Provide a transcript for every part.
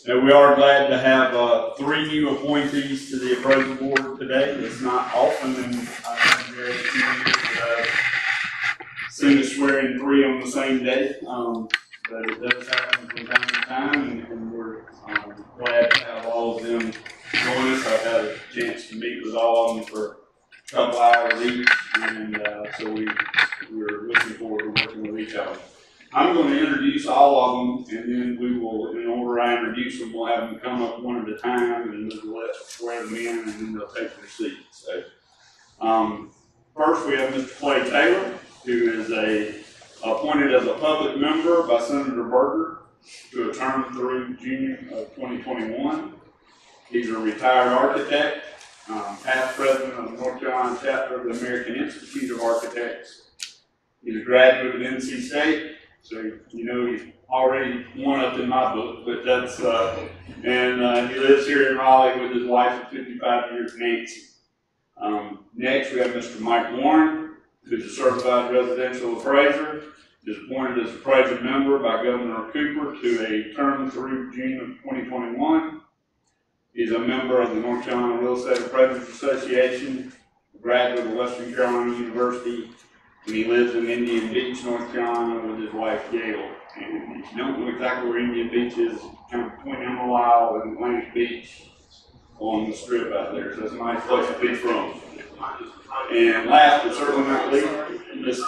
And we are glad to have 3 new appointees to the appraisal board today. It's not often in very few years that I've seen us swear in 3 on the same day, but it does happen from time to time, and we're glad to have all of them join us. I've had a chance to meet with all of them for a couple hours each, and so we're looking forward to working with each of them. I'm going to introduce all of them, and then we will, in order I introduce them, we'll have them come up one at a time, and we'll swear them in, and then they'll take their seats. So, first we have Mr. Clay Taylor, who is appointed as a public member by Senator Berger to a term through June of 2021. He's a retired architect, past president of the North Carolina chapter of the American Institute of Architects. He's a graduate of NC State. So, you know, he's already one up in my book, but that's, and he lives here in Raleigh with his wife of 55 years, Nancy. Next, we have Mr. Mike Warren, who's a certified residential appraiser, is appointed as appraiser member by Governor Cooper to a term through June of 2021. He's a member of the North Carolina Real Estate Appraisers Association, a graduate of Western Carolina University, and he lives in Indian Beach, North Carolina with his wife, Gail. And if you don't know exactly where Indian Beach is, kind of between Emerald Isle and Atlantic Beach along the strip out there. So it's a nice place to be from. And last but certainly not least, Ms.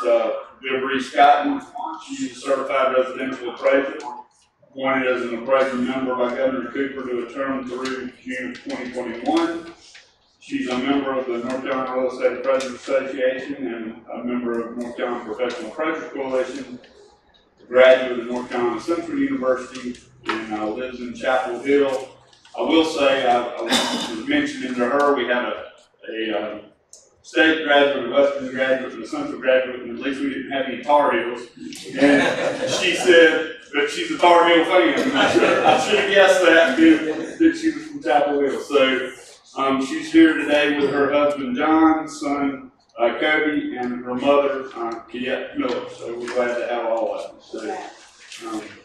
Deborah Scotton. She's a certified residential appraiser, appointed as an appraiser member by Governor Cooper to a term through June of 2021. She's a member of the North Carolina Real Estate Appraisers Association and a member of North Carolina Professional Appraisers Coalition, a graduate of North Carolina Central University, and lives in Chapel Hill. I will say, I was mentioning to her, we had a state graduate, a Western graduate, and a Central graduate, and at least we didn't have any Tar Heels. And she said that she's a Tar Heel fan. I should have guessed that she was from Chapel Hill. So she's here today with her husband John, son Kobe, and her mother Kiette Miller. So we're glad to have all of them. So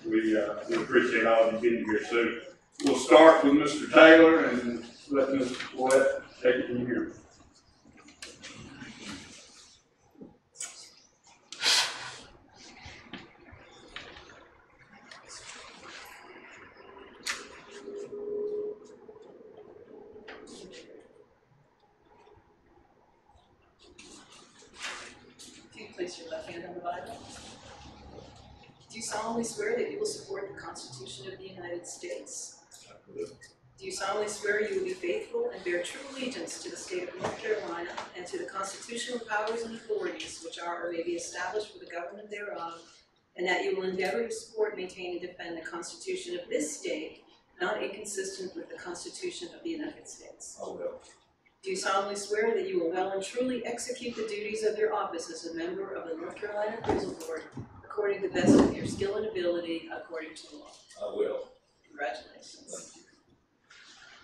we appreciate all of you being here. So we'll start with Mr. Taylor and let Mr. Collette take it from here. Place your left hand on the Bible. Do you solemnly swear that you will support the Constitution of the United States? Do you solemnly swear you will be faithful and bear true allegiance to the state of North Carolina and to the constitutional powers and authorities which are or may be established for the government thereof, and that you will endeavor to support, maintain, and defend the Constitution of this state, not inconsistent with the Constitution of the United States? I will. Do you solemnly swear that you will well and truly execute the duties of your office as a member of the North Carolina Appraisal Board according to the best of your skill and ability according to the law? I will. Congratulations.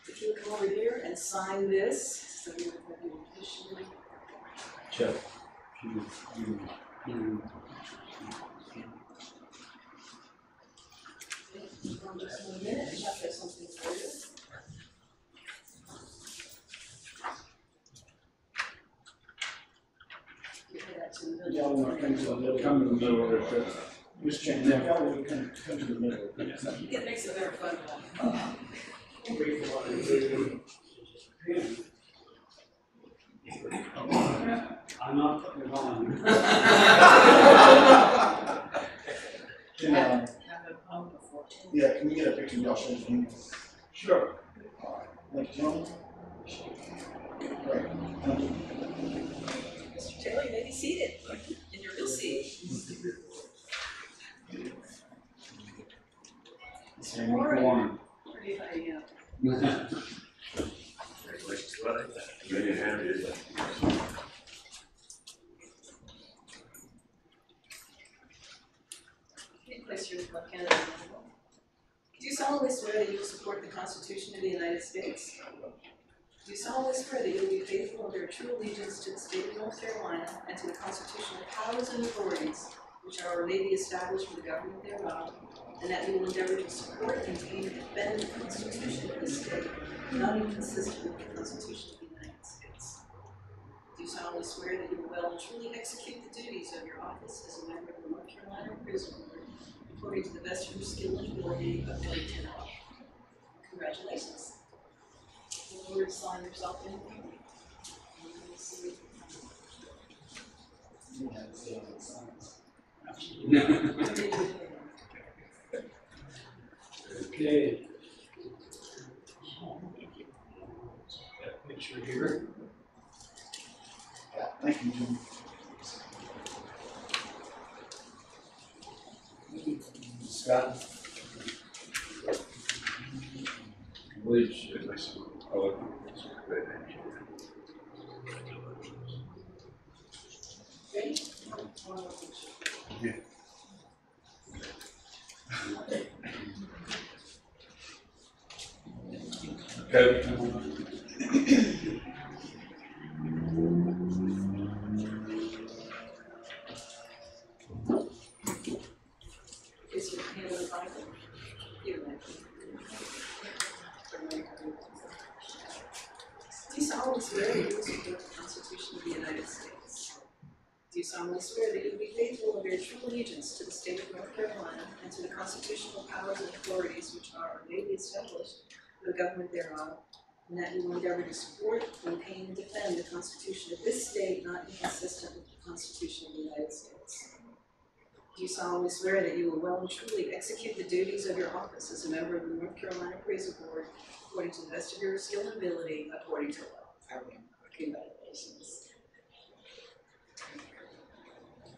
If you would come over here and sign this, so we will have you officially. Check. Just 1 minute, Chuck has something for you. Y'all want to come to the middle? Come to the middle of it. Just change that. Y'all want to come to the middle. It makes it very fun. I'm not putting it on. Yeah, can we get a picture of y'all shaking hands? Sure. All right. Thank you, gentlemen. Great. Thank you. Mr. Taylor, you may be seated in your real seat. Warren. Pretty high, yeah. Congratulations, buddy. Very happy. Place your left hand on the Bible. Do you solemnly swear that you will support the Constitution of the United States? Do you solemnly swear that you will be faithful and bear true allegiance to the state of North Carolina and to the constitutional powers and authorities which are or may be established for the government thereof, and that you will endeavor to support, maintain, and defend defend the Constitution of this state, not inconsistent with the Constitution of the United States. Do you solemnly swear that you will well and truly execute the duties of your office as a member of the North Carolina Prison Board according to the best of your skill and ability according to law? Congratulations. Look forward to sign yourself in. Okay. That picture here. Yeah, thank you, Jim. Scott. Which, Ready? Yeah. Is your hand on the Bible? Give it back. Do you solemnly swear that you will support the Constitution of the United States? Do you solemnly swear that you will be faithful and bear true allegiance to the state of North Carolina and to the constitutional powers and authorities which are or may be established for the government thereof, and that you will endeavor to support, maintain, and defend the Constitution of this state not inconsistent with the Constitution of the United States? Do you solemnly swear that you will well and truly execute the duties of your office as a member of the North Carolina Prison Board according to the best of your skill and ability according to law? Congratulations.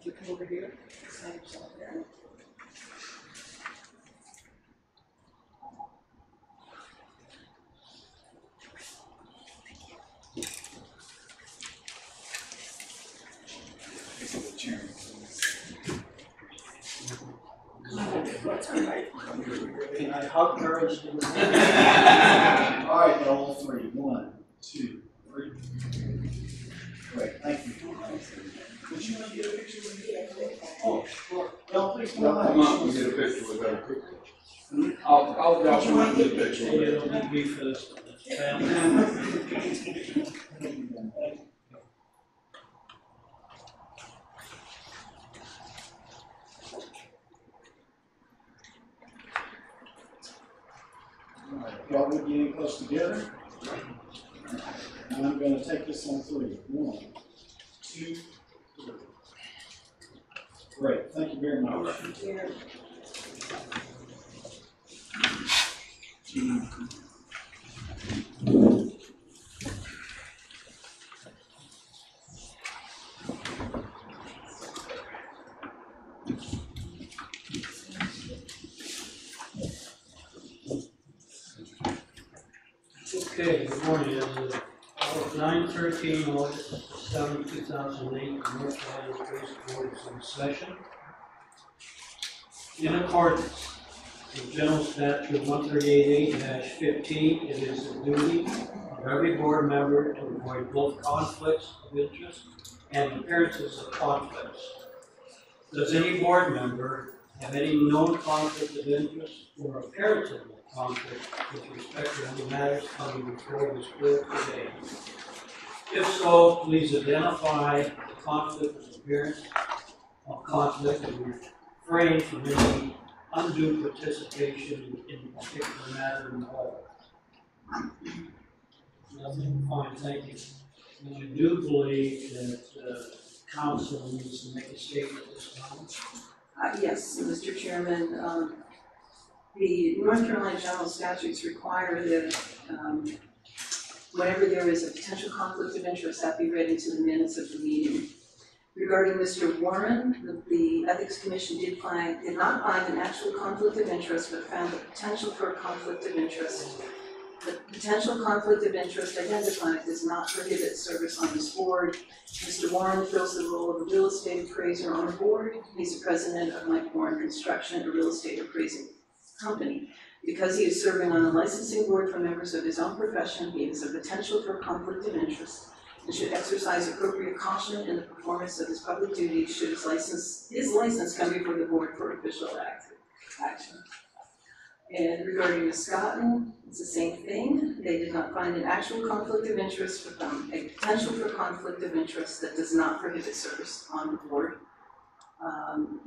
You come over here, sign yourself there. can I hug her? All right, all three. 1, 2, 3. Great, thank you. Would you want to get a picture with me? Oh, sure. No, please, go ahead. Come on, we'll get a picture with her quickly. I'll Would you want to get a picture with me? it'll be me first. Y'all would get close together. And I'm going to take this on 3. 1, 2, 3. Great, thank you very much. Yeah. Okay, good morning. It is 9:13, August 7, 2008. The North Carolina Prison Board is in session. In accordance with General Statute 138A-15, it is the duty of every board member to avoid both conflicts of interest and appearances of conflicts. Does any board member have any known conflict of interest or appearance of conflict with respect to any matters coming before this board today? If so, please identify the conflict of appearance of conflict and refrain from any undue participation in a particular matter involved. Nothing, fine, thank you. And I do believe that council needs to make a statement this time. Yes, Mr. Chairman, the North Carolina General Statutes require that whenever there is a potential conflict of interest, that be read into the minutes of the meeting. Regarding Mr. Warren, the Ethics Commission did not find an actual conflict of interest, but found the potential for a conflict of interest. The potential conflict of interest identified does not prohibit service on this board. Mr. Warren fills the role of a real estate appraiser on the board. He's the president of Mike Warren Construction, a real estate appraising company. Because he is serving on the licensing board for members of his own profession, he has a potential for conflict of interest and should exercise appropriate caution in the performance of his public duties should his license come before the board for official action. And regarding Ms. Scotton, it's the same thing. They did not find an actual conflict of interest with them, a potential for conflict of interest that does not prohibit service on the board.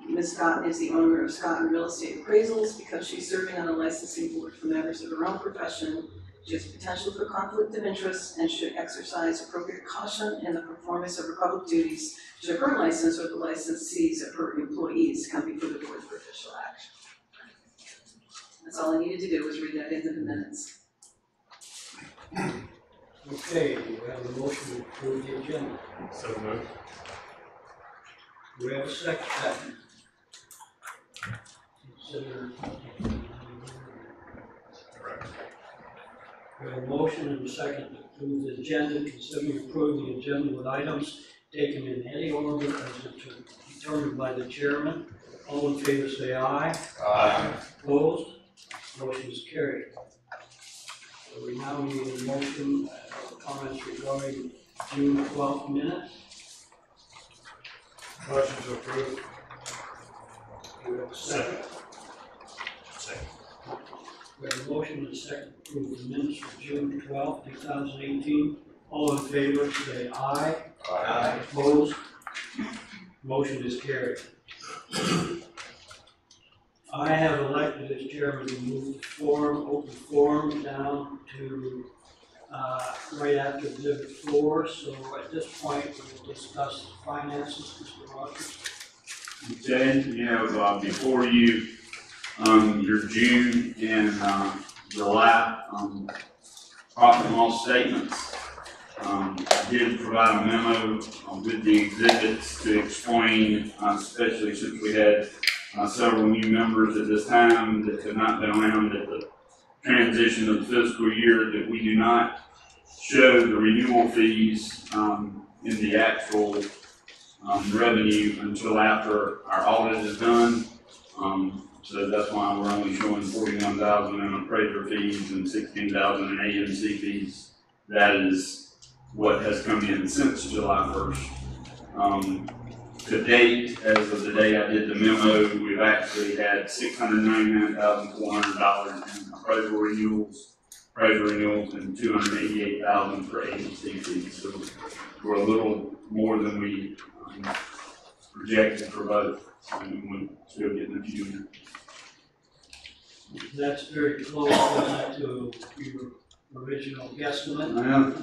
Ms. Scotton is the owner of Scotton Real Estate Appraisals. Because she's serving on a licensing board for members of her own profession, she has potential for conflict of interest and should exercise appropriate caution in the performance of her public duties should her license or the licensees of her employees come before the board for official action. That's all I needed to do was read that into the minutes. Okay, we have a motion to approve the agenda. So moved. Do we have a second? Consider. We have a motion and a second to approve the agenda, consider approving the agenda with items taken in any order as determined by the chairman. All in favor say aye. Aye. Opposed? Motion is carried. So we now need a motion, comments regarding June 12th minutes. Motion to approve. Do we have a second? Second. We have a motion and a second to approve the minutes for June 12th, 2018. All in favor say aye. Aye. Opposed? Motion is carried. I have elected as chairman to move the open forum down to right after exhibit 4. So at this point, we will discuss finances, Mr. Rogers. Okay, you have before you your June and July profit and loss statements. I did provide a memo with the exhibits to explain, especially since we had several new members at this time that have not been around at the transition of the fiscal year, that we do not show the renewal fees in the actual revenue until after our audit is done. So that's why we're only showing $41,000 in appraiser fees and $16,000 in AMC fees. That is what has come in since July 1st. To date, as of the day I did the memo, we've actually had $699,400 in appraisal renewals, and $288,000 for agency fees. So we're a little more than we projected for both, and we're still getting a few in. That's very close to your original guesstimate. Well,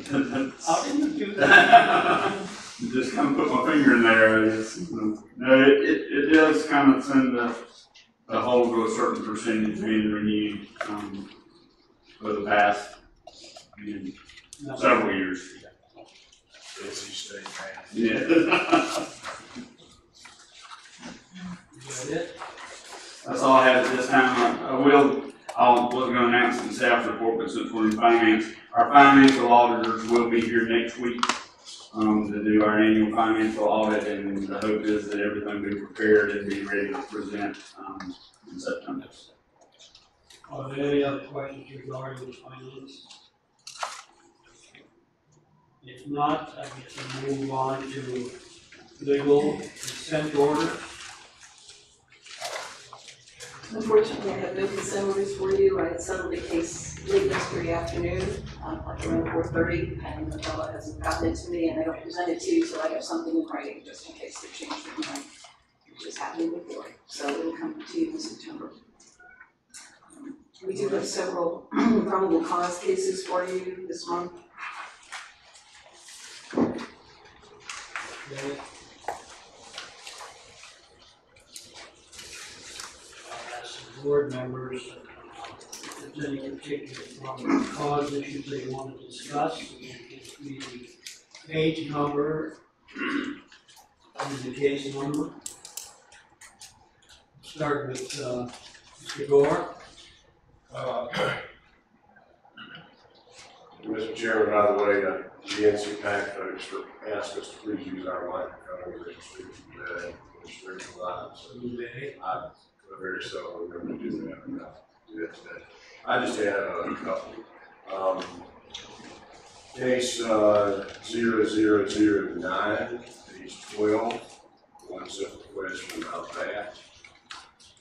How did you do that? just kind of put my finger in there, I guess. No, it does kind of send the whole to a certain percentage being renewed for the past several years. Busy state man. Yeah. Is that it? That's all I have at this time. I was going to announce it in staff report, but since we're in finance, our financial auditors will be here next week to do our annual financial audit, and the hope is that everything will be prepared and be ready to present in September. Are there any other questions regarding the finance? If not, I get to move on to legal consent order. Unfortunately, I have no consent orders for you. I had settled a case late yesterday afternoon, like around 4:30, and the fellow hasn't gotten it to me, and I don't present it to you till I have something in writing, just in case they change their mind, which has happened before. So it will come to you in September. We do have several probable cause cases for you this month. Okay. As board members, if there's any particular probable cause issues they want to discuss, give me the page number and the case number. Start with Mr. Gore. Mr. Chairman, by the way, the NCAB folks asked us to please use our microphone as restricted live, so I very seldom remember to do that. Do that today. I just had a couple. Case 0009, page 12. One simple question about that.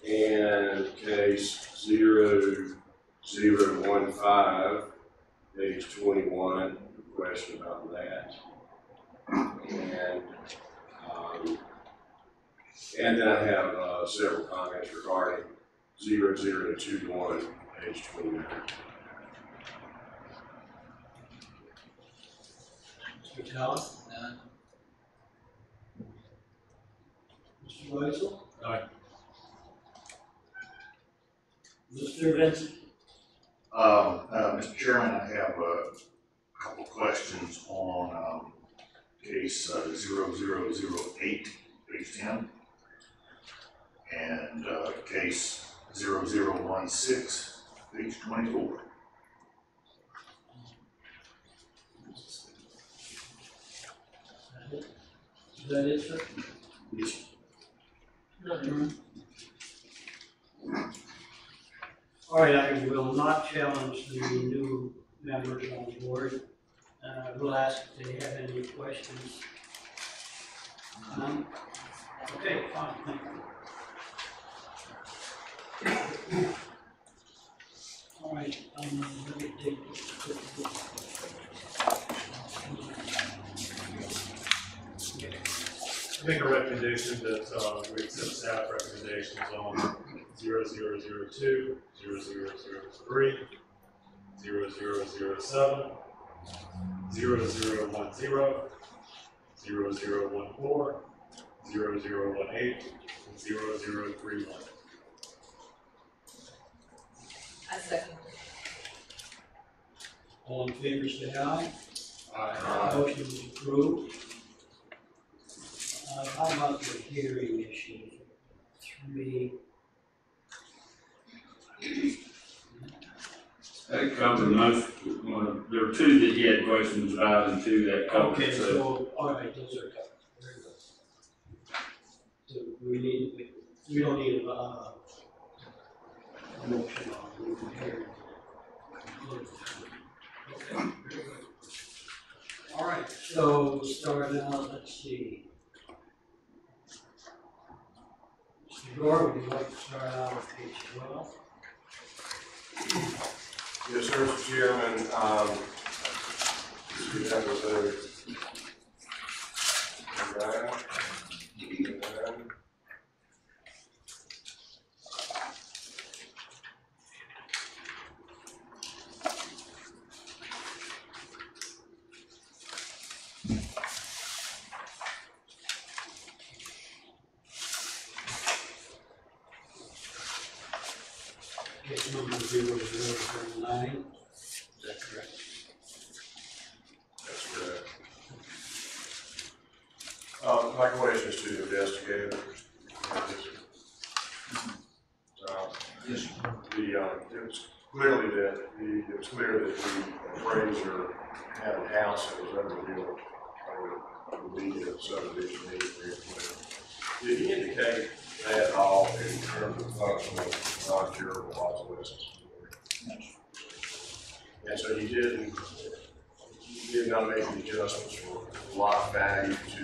And case 0015, page 21, question about that. And then I have several comments regarding 0021, page 29. Mr. Talon? None. Mr. Weitzel? None. Mr. Vincent? Mr. Chairman, I have a couple questions on case 0008, page 10, and case 0016, page 24. Is that it, sir? Yes. All right, I will not challenge the new members on the board. We'll ask if they have any questions. None? Okay, fine, thank you. All right, let me take this. I make a recommendation that we accept staff recommendations on 0002, 0003, 0007, 0010, 0014, 0018, and 0031. I second. All in favor, say aye. Aye. Motion is approved. How about the hearing issue? 3. That covered most, there were 2 that he had questions about and 2 that covered, Okay, so. so, all right, those are covered. Very good. So we don't need a motion on the hearing. Okay, very good. All right, so we'll start out, let's see. Mr. Gore, would you like to start out with page 12? Yes, sir, Mr. Chairman. We have those. Case number 0009. Is that correct? That's correct. My question is to the investigator. Yes. It was clearly that it was clear that the appraiser had a house that was underbuilt or the subdivision needed replanting. Did he indicate that at all in terms of functional non-curable obsolescence? And so he did not make the adjustments for lot value to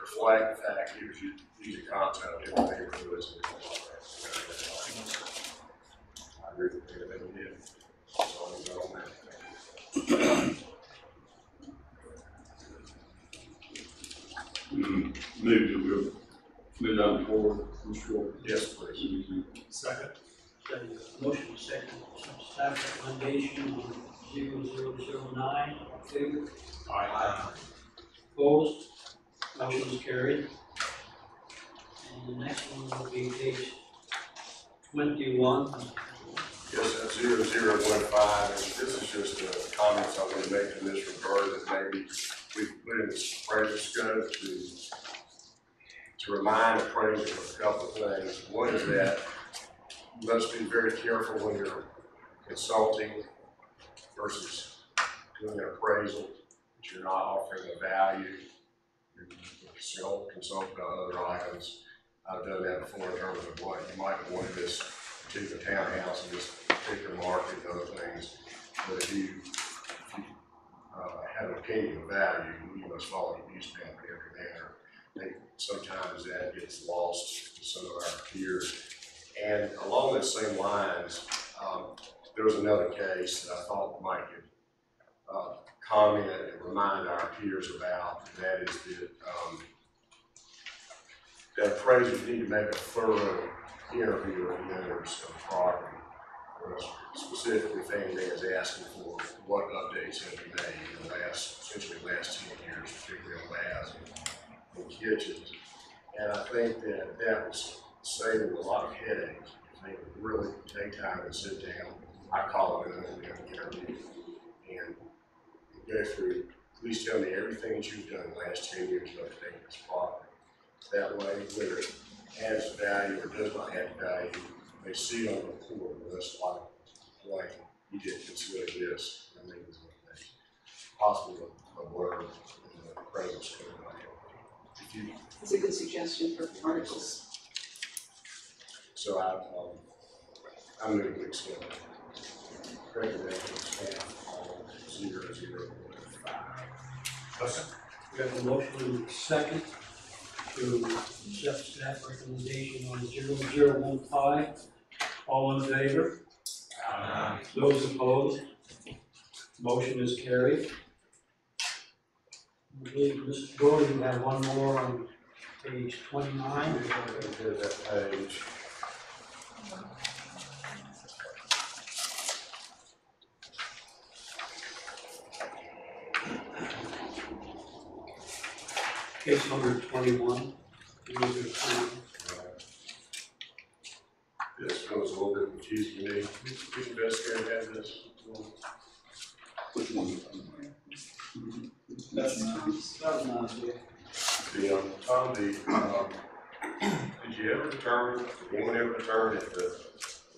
reflect the fact he was using content in the neighborhoods. I agree with you that he did. So I'm going on that. Move to move on forward, Mr. Gore. Yes, please. Second. Motion second, staff recommendation on 0009, all in favor? Aye. Opposed? Motion is carried. And the next one will be page 21. Yes, that's 0015, and this is just comments I'm going to make in this regard that maybe we put in this appraisal scope to remind appraisers of a couple of things. One is that you must be very careful when you're consulting versus doing an appraisal, that you're not offering a value. You're consult about other items. I've done that before in terms of what you might have wanted this particular townhouse in this particular market and other things. But if you have an opinion of value, you must follow the use map in every manner. think sometimes that gets lost to some of our peers. And along those same lines, there was another case that I thought Mike could comment and remind our peers about, and that is that appraisers need to make a thorough interview of the owners of the property. Specifically, Fannie Mae is asking for what updates have been made in the essentially last 10 years, particularly on baths and kitchens. And I think that was saving a lot of headaches. If they would really take time and sit down, I call it an interview, and go through, please tell me everything that you've done in the last 10 years about taking this property. That way, whether it adds value or does not add value, they see it on the report with us like you did consider this, and maybe possibly a word in the presence of everybody. It's a good suggestion for articles. So I'm going to extend recommendation staff 005. We have a motion and a second to accept staff recommendation on 0015. All in favor? Aye. Those opposed? Motion is carried. I believe, Mr. Gordon, you have one more on page 29. Go to that page. Case number 21. This one was a little bit confusing to me. Which investigator had this? Which one? That's nice. That was nice, yeah. Tom, did you ever determine, did anyone ever determine if the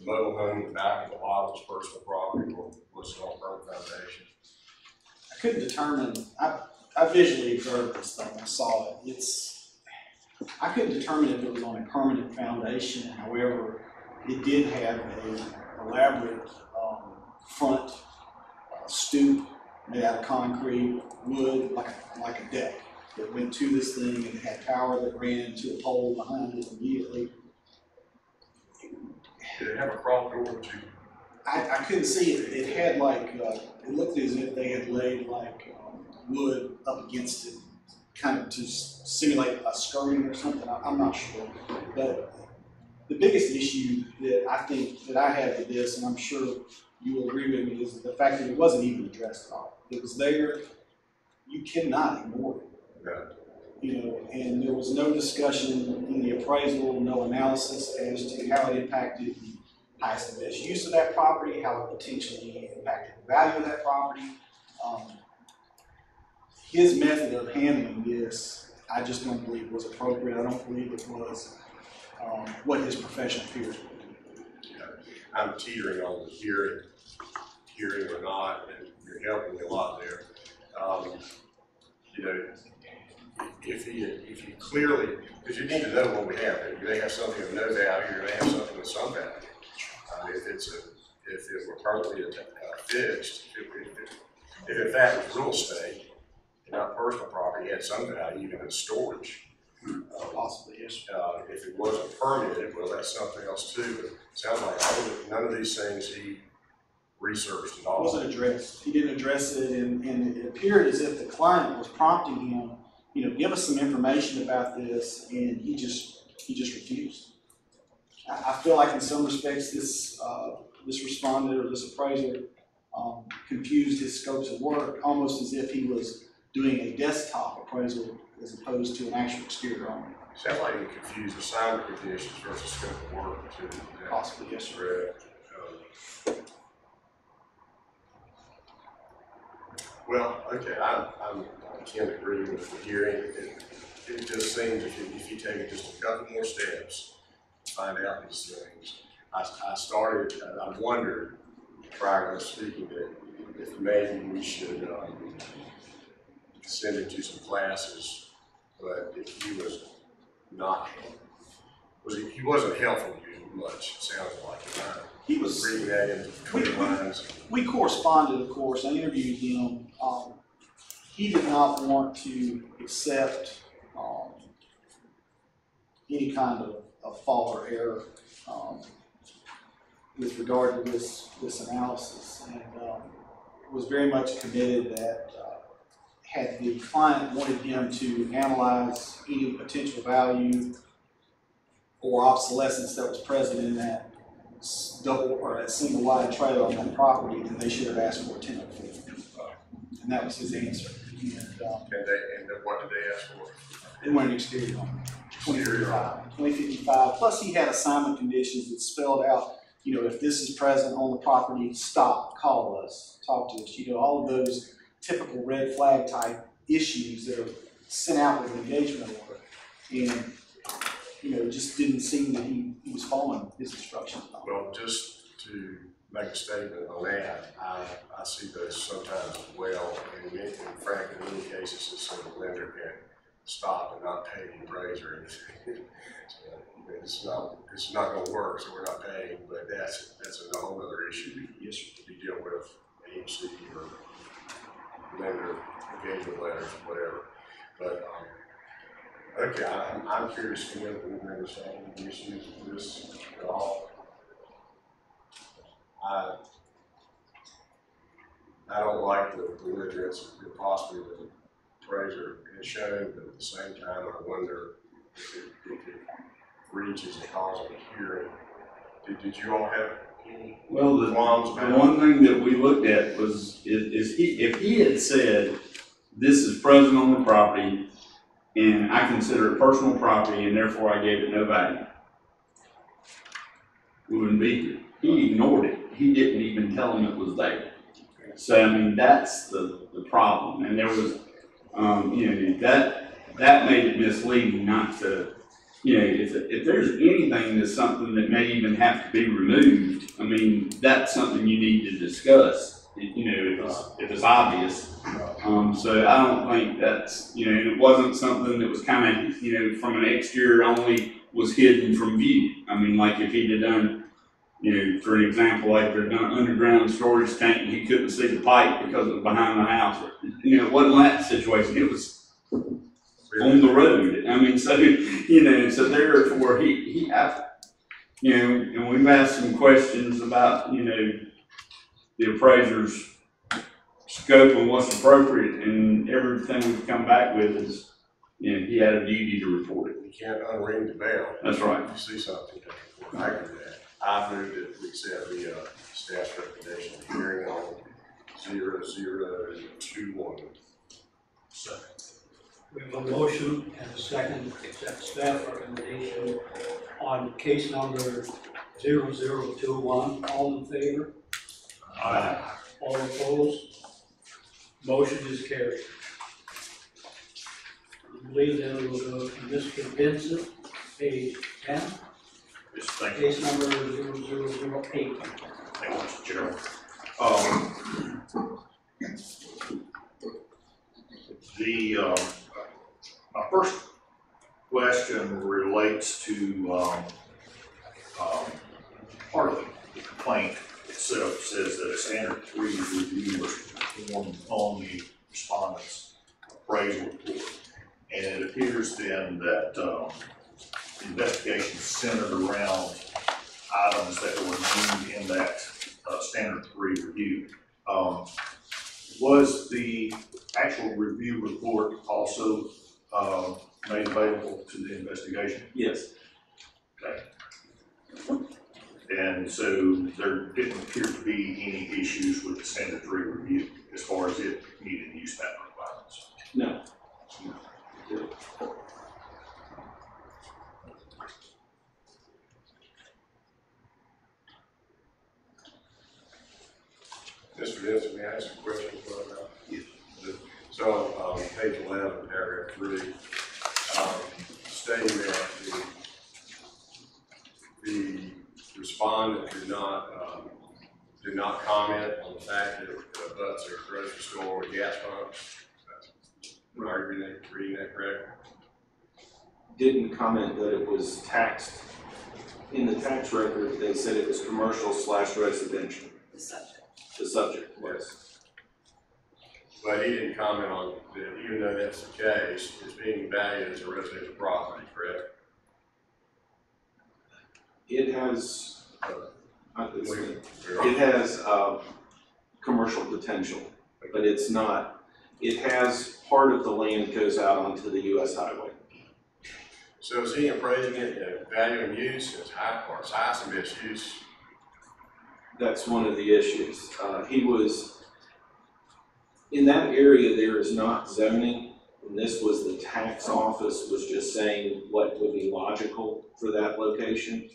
mobile home in the back of the lot was personal property or was it on permanent foundation? I couldn't determine, I visually observed this thing, I saw it. I couldn't determine if it was on a permanent foundation. However, it did have an elaborate front stoop made out of concrete, wood, like a deck that went to this thing, and it had power that ran to a pole behind it immediately. Did it have a crawl door too? I couldn't see it. It had it looked as if they had laid wood up against it, kind of to simulate a skirting or something. I'm not sure. But the biggest issue that I think that I have with this, and I'm sure you will agree with me, is the fact that it wasn't even addressed at all. It was there. You cannot ignore it. Yeah. And there was no discussion in the appraisal, no analysis as to how it impacted the highest and best use of that property, how it potentially impacted the value of that property. His method of handling this, I just don't believe was appropriate. I don't believe it was what his professional peers would do. Yeah. I'm teetering on the hearing or not, and you're helping me a lot there. If you clearly, because you need to know what we have. You may have something of no value, you may have something of some value. If it were permanently fixed, if in fact it was real estate, and not personal property, had some value, even in storage. Possibly, yes. If it wasn't permitted, well, that's something else too. But it sounds like none of these things he researched at all. It wasn't addressed. He didn't address it, and it appeared as if the client was prompting him, give us some information about this, and he just refused. I feel like in some respects this respondent or this appraiser confused his scopes of work, almost as if he was doing a desktop appraisal as opposed to an actual exterior only. Sounds like you confused assignment conditions versus scope of work too. Possibly, yes, sir. Well, okay, I can't agree with the hearing. It just seems if you take just a couple more steps to find out these things. I wondered prior to us speaking that if maybe we should send him to some classes, but if he was not, he wasn't helpful to you much, it sounded like. He was reading that into between lines. We corresponded, of course. I interviewed him. He did not want to accept any kind of fault or error with regard to this analysis, and was very much committed that had the client wanted him to analyze any potential value or obsolescence that was present in that double or that single wide trailer on that property, then they should have asked for a tenant fee. And that was his answer. And what did they ask for? They wanted an exterior on it. 2055. Plus he had assignment conditions that spelled out, you know, if this is present on the property, stop, call us, talk to us. You know, all of those typical red flag type issues that are sent out with an engagement order. And, you know, it just didn't seem that he was following his instructions. Well, just to make a statement on that, I see those sometimes as well, and in fact, in many cases, it's so the lender can stop and not pay the appraiser. So, it's not gonna work, so we're not paying, but that's a whole other issue. Yes, you deal with agency or lender engagement letters, whatever. But, okay, I'm curious to know if we understand the issues of this at all. I don't like the belligerence that possibly the appraiser has shown, but at the same time, I wonder if it reaches the cause of a hearing. Did you all have any qualms about it? The one thing that we looked at was if he had said, this is present on the property and I consider it personal property and therefore I gave it no value, we wouldn't be here. He ignored it. He didn't even tell him it was there. So, I mean, that's the problem. And there was, you know, that made it misleading not to, you know, if there's anything that's something that may even have to be removed, I mean, that's something you need to discuss, you know, if it's obvious. So I don't think that's, you know, it wasn't something that was kind of, you know, from an exterior only was hidden from view. I mean, like if he'd have done, you know, for an example, like they're done underground storage tank and he couldn't see the pipe because it was behind the house. You know, it wasn't that situation. It was on the road. I mean, so, you know, so therefore you know, and we've asked some questions about, you know, the appraiser's scope and what's appropriate, and everything we've come back with is, you know, he had a duty to report it. You can't unring the bell. That's right. If you see something, I agree with that. I move that we accept the staff's recommendation of hearing on 0021. Second. We have a motion and a second to accept staff recommendation on case number 0021. All in favor? Aye. All opposed? Motion is carried. I believe then we will go to Mr. Vincent, page 10, Yes, thank you. case number 0008. Thank you, Mr. Chairman. My first question relates to part of the complaint itself. Says that a standard 3 review was performed on the respondent's appraisal report, and it appears then that the investigation centered around items that were named in that standard 3 review. Was the actual review report also made available to the investigation? Yes. Okay. And so there didn't appear to be any issues with the standard 3 review as far as it meeting use map requirements? No. Mr. Vincent, may I ask a question about So, page 11, paragraph 3, stating that the respondent did not comment on the fact that it butts a grocery store with gas pumps. Are you reading that correctly? Didn't comment that it was taxed. In the tax record, they said it was commercial/residential. The subject. The subject was. But he didn't comment on that, even though that's the case, it's being valued as a residential property, correct? It has, it has, commercial potential, but it's not, it has part of the land goes out onto the US highway. So is he appraising it at value and use, its high, or its highest and best use? That's one of the issues. He was, in that area, there is not zoning, and this was the tax office was just saying what would be logical for that location.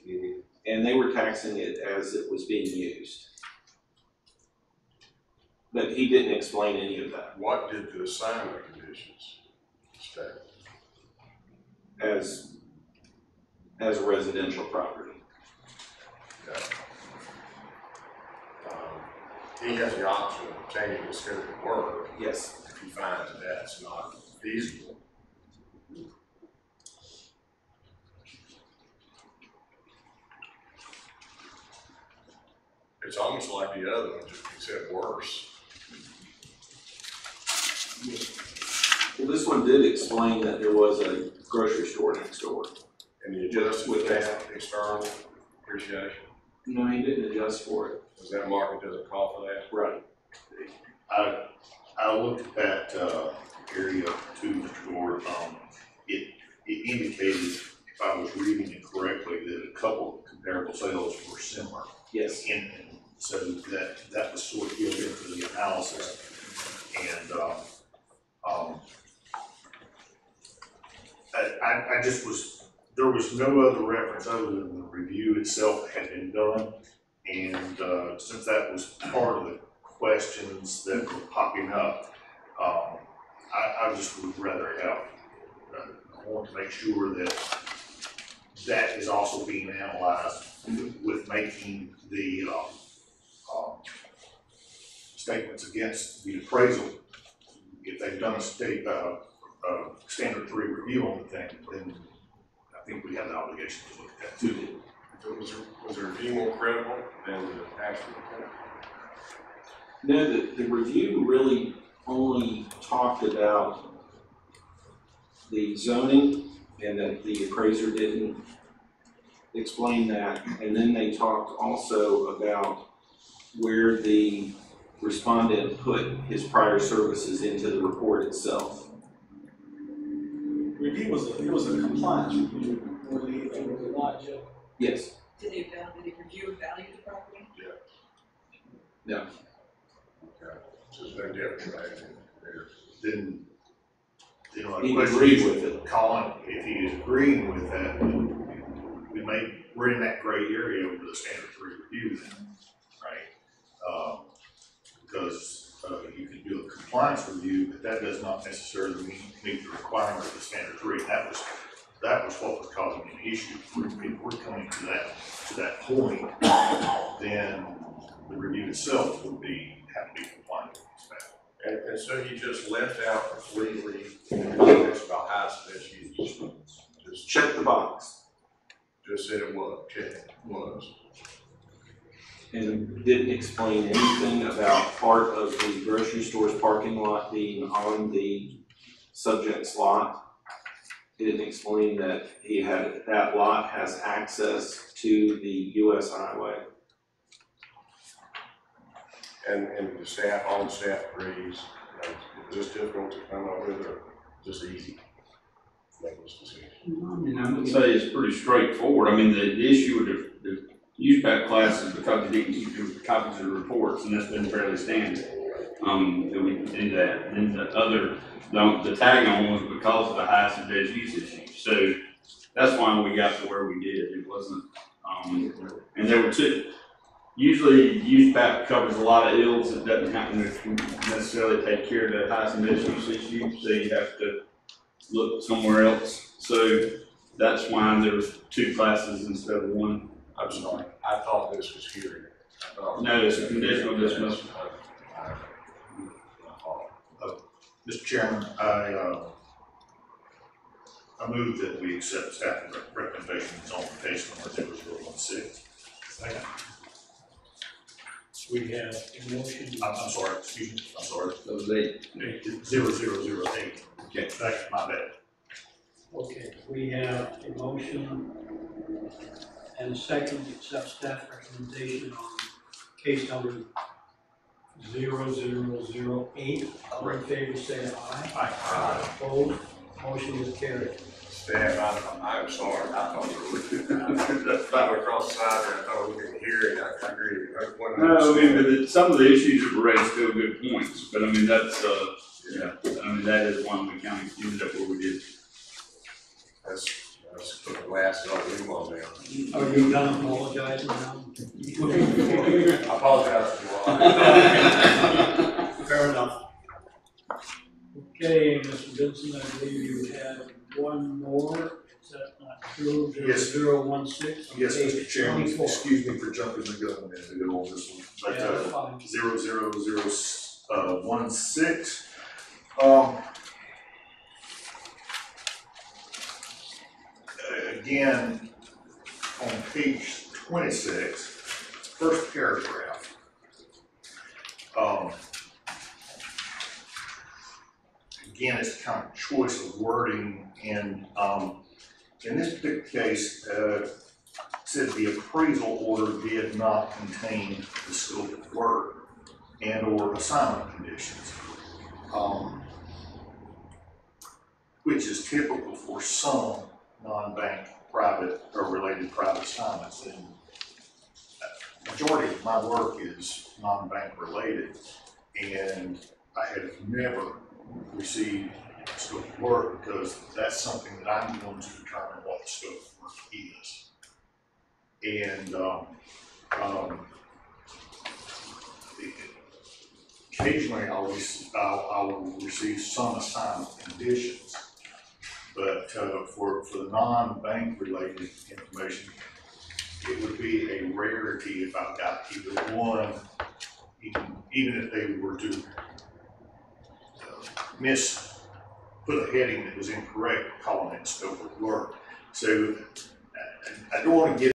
And they were taxing it as it was being used. But he didn't explain any of that. What did the assignment conditions state? As a residential property. Okay. He has the option of changing the scope of work Yes. if he finds that that's not feasible. It's almost like the other one, just except worse. Well, this one did explain that there was a grocery store next door. And you adjust with that external appreciation? No, he didn't adjust for it. Does that market doesn't call for that? Right. I looked at that, area too, Mr. Gore, it indicated, if I was reading it correctly, that a couple of comparable sales were similar. Yes. And so that was sort of built into the analysis. And, I just there was no other reference other than the review itself that had been done. And, since that was part of the questions that were popping up, I just would rather have, I want to make sure that that is also being analyzed with making the, statements against the appraisal. If they've done a standard 3 review on the thing, then I think we have the obligation to look at that too. So was the review more credible than the actual report? No, the review really only talked about the zoning and that the appraiser didn't explain that. And then they talked also about where the respondent put his prior services into the report itself. Review was a compliance review, or the lot, Joe? Yes. Did they review and value the property? No. Okay. So there's no difference there. Then, my He question agreed is, with it. Colin, if he is agreeing with that, we're in that gray area with the standard 3 review then, right? Because you can do a compliance review, but that does not necessarily meet the requirement of the standard 3. That was what was causing an issue. If we're coming to that point, then the review itself would have to be compliant with this. And so you just left out completely the comments about highest and best use. Just Check the box. said it was, check, was. And didn't explain anything about part of the grocery store's parking lot being on the subject's lot. He didn't explain that that lot has access to the US highway. And the all the staff agrees, is this difficult to come up with, or just easy to make this decision? I mean, I would say it's pretty straightforward. I mean, the issue with the USPAP class is because they didn't keep copies of the reports, and that's been fairly standard. That we do that. And the tag on was because of the highest and best use issue. So that's why we got to where we did. It wasn't, and there were two. Usually, USPAP covers a lot of ills that doesn't happen to necessarily take care of the highest and best use issue, so you have to look somewhere else. So that's why there was 2 classes instead of 1. I'm sorry, I thought this was hearing. No, it's a conditional dismissal. Mr. Chairman, I move that we accept staff recommendations on case number 0016. Second. We have a motion. I'm sorry, excuse me, I'm sorry. So it was 8. 0008. Okay. My bad. Okay, we have a motion and a second to accept staff recommendation on case number 0008. All in favor, say aye. Aye. Opposed? Motion is carried. Staff, I'm sorry, I thought we were, that's about across the side there, I thought we could hear it, I agree. No, I mean, but some of the issues that were raised still good points, but I mean, that's, yeah, I mean, that is one we kind of ended up where we did. Let's put the glasses on, leave them on now. Are you done apologizing now? I apologize to you all. Fair enough. Okay, Mr. Benson, I believe you had one more. Is that not true? Yes. 0016 on Yes, page Mr. Chairman, 24. excuse me for jumping the gun a minute ago on this one. But, Yeah, that's fine. 00016. Again, on page 26, first paragraph. Again, it's kind of choice of wording, and in this particular case, it said the appraisal order did not contain the scope of work and or assignment conditions, which is typical for some non-bank private or related private assignments. And majority of my work is non-bank related, and I have never received scope of work because that's something that I'm going to determine what the scope of work is. And occasionally I will receive some assignment conditions, but for the non-bank related information, it would be a rarity if I've got either one, even if they were to put a heading that was incorrect, calling it scope of work. So I don't want to get